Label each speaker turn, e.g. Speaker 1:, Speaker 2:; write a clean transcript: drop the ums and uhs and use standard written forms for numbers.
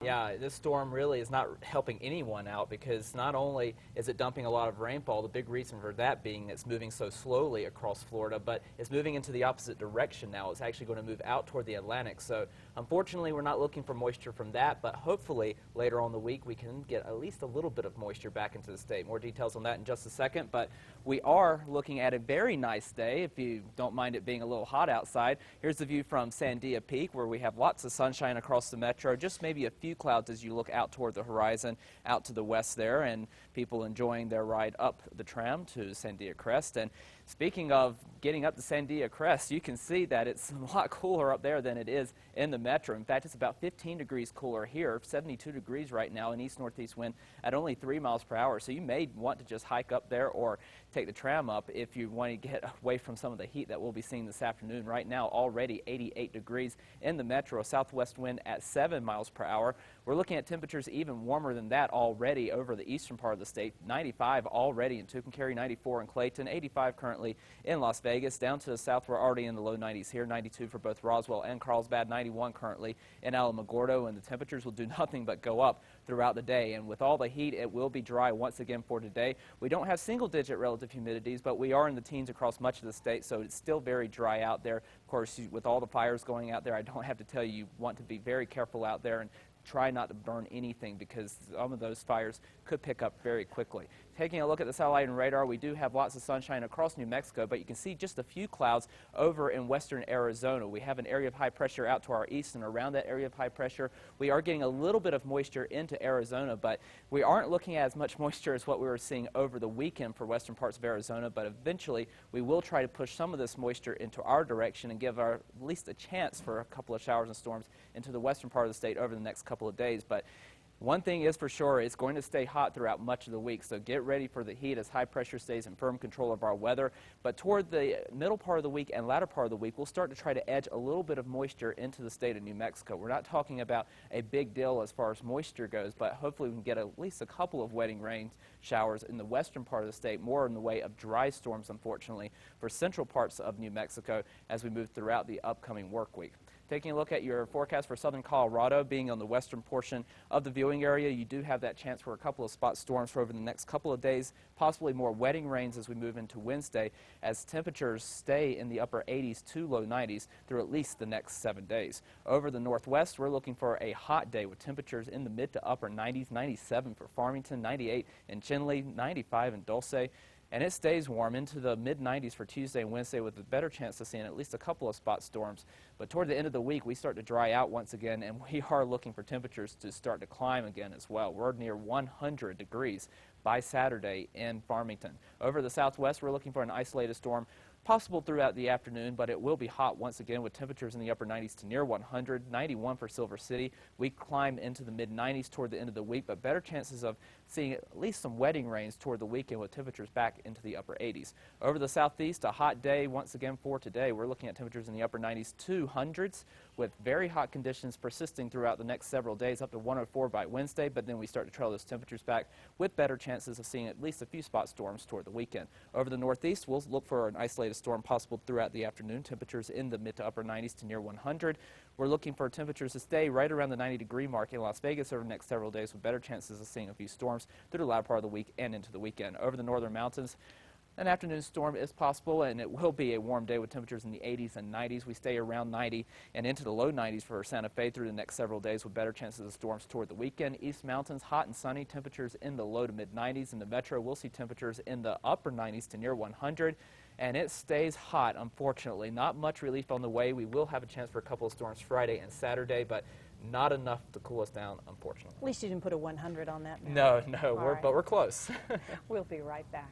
Speaker 1: Yeah, this storm really is not helping anyone out because not only is it dumping a lot of rainfall, the big reason for that being it's moving so slowly across Florida, but it's moving into the opposite direction now. It's actually going to move out toward the Atlantic. So unfortunately, we're not looking for moisture from that, but hopefully later on in the week we can get at least a little bit of moisture back into the state. More details on that in just a second, but we are looking at a very nice day if you don't mind it being a little hot outside. Here's the view from Sandia Peak where we have lots of sunshine across the metro, just maybe a few clouds as you look out toward the horizon out to the west there, and people enjoying their ride up the tram to Sandia Crest. And speaking of getting up to Sandia Crest, you can see that it's a lot cooler up there than it is in the metro. In fact, it's about 15 degrees cooler here, 72 degrees right now, an east-northeast wind at only 3 miles per hour. So you may want to just hike up there or take the tram up if you want to get away from some of the heat that we'll be seeing this afternoon. Right now, already 88 degrees in the metro, a southwest wind at 7 miles per hour. We're looking at temperatures even warmer than that already over the eastern part of the state. 95 already in Tucumcari, 94 in Clayton, 85 currently in Las Vegas. Down to the south, we're already in the low 90s here, 92 for both Roswell and Carlsbad, 91 currently in Alamogordo, and the temperatures will do nothing but go up throughout the day. And with all the heat, it will be dry once again for today. We don't have single-digit relative humidities, but we are in the teens across much of the state, so it's still very dry out there. Of course, with all the fires going out there, I don't have to tell you, you want to be very careful out there and try not to burn anything because some of those fires could pick up very quickly. Taking a look at the satellite and radar, we do have lots of sunshine across New Mexico, but you can see just a few clouds over in western Arizona. We have an area of high pressure out to our east, and around that area of high pressure, we are getting a little bit of moisture into Arizona, but we aren't looking at as much moisture as what we were seeing over the weekend for western parts of Arizona, but eventually we will try to push some of this moisture into our direction and give at least a chance for a couple of showers and storms into the western part of the state over the next couple of days. But one thing is for sure, it's going to stay hot throughout much of the week, so get ready for the heat as high pressure stays in firm control of our weather. But toward the middle part of the week and latter part of the week, we'll start to try to edge a little bit of moisture into the state of New Mexico. We're not talking about a big deal as far as moisture goes, but hopefully we can get at least a couple of wetting rain showers in the western part of the state, more in the way of dry storms, unfortunately, for central parts of New Mexico as we move throughout the upcoming work week. Taking a look at your forecast for southern Colorado, being on the western portion of the viewing area, you do have that chance for a couple of spot storms for over the next couple of days, possibly more wetting rains as we move into Wednesday, as temperatures stay in the upper 80s to low 90s through at least the next 7 days. Over the northwest, we're looking for a hot day with temperatures in the mid to upper 90s, 97 for Farmington, 98 in Chinle, 95 in Dulce. And it stays warm into the mid-90s for Tuesday and Wednesday with a better chance of seeing at least a couple of spot storms. But toward the end of the week, we start to dry out once again, and we are looking for temperatures to start to climb again as well. We're near 100 degrees by Saturday in Farmington. Over the southwest, we're looking for an isolated storm possible throughout the afternoon, but it will be hot once again with temperatures in the upper 90s to near 100, 91 for Silver City. We climb into the mid-90s toward the end of the week, but better chances of seeing at least some wetting rains toward the weekend with temperatures back into the upper 80s. Over the southeast, a hot day once again for today. We're looking at temperatures in the upper 90s to hundreds with very hot conditions persisting throughout the next several days up to 104 by Wednesday, but then we start to trail those temperatures back with better chances of seeing at least a few spot storms toward the weekend. Over the northeast, we'll look for an isolated storm possible throughout the afternoon. Temperatures in the mid to upper 90s to near 100. We're looking for temperatures to stay right around the 90-degree mark in Las Vegas over the next several days with better chances of seeing a few storms through the latter part of the week and into the weekend. Over the northern mountains, an afternoon storm is possible, and it will be a warm day with temperatures in the 80s and 90s. We stay around 90 and into the low 90s for Santa Fe through the next several days with better chances of storms toward the weekend. East Mountains, hot and sunny, temperatures in the low to mid 90s. In the metro, we'll see temperatures in the upper 90s to near 100. And it stays hot, unfortunately. Not much relief on the way. We will have a chance for a couple of storms Friday and Saturday, but not enough to cool us down, unfortunately.
Speaker 2: At least you didn't put a 100 on that. Now.
Speaker 1: No, but we're close.
Speaker 2: We'll be right back.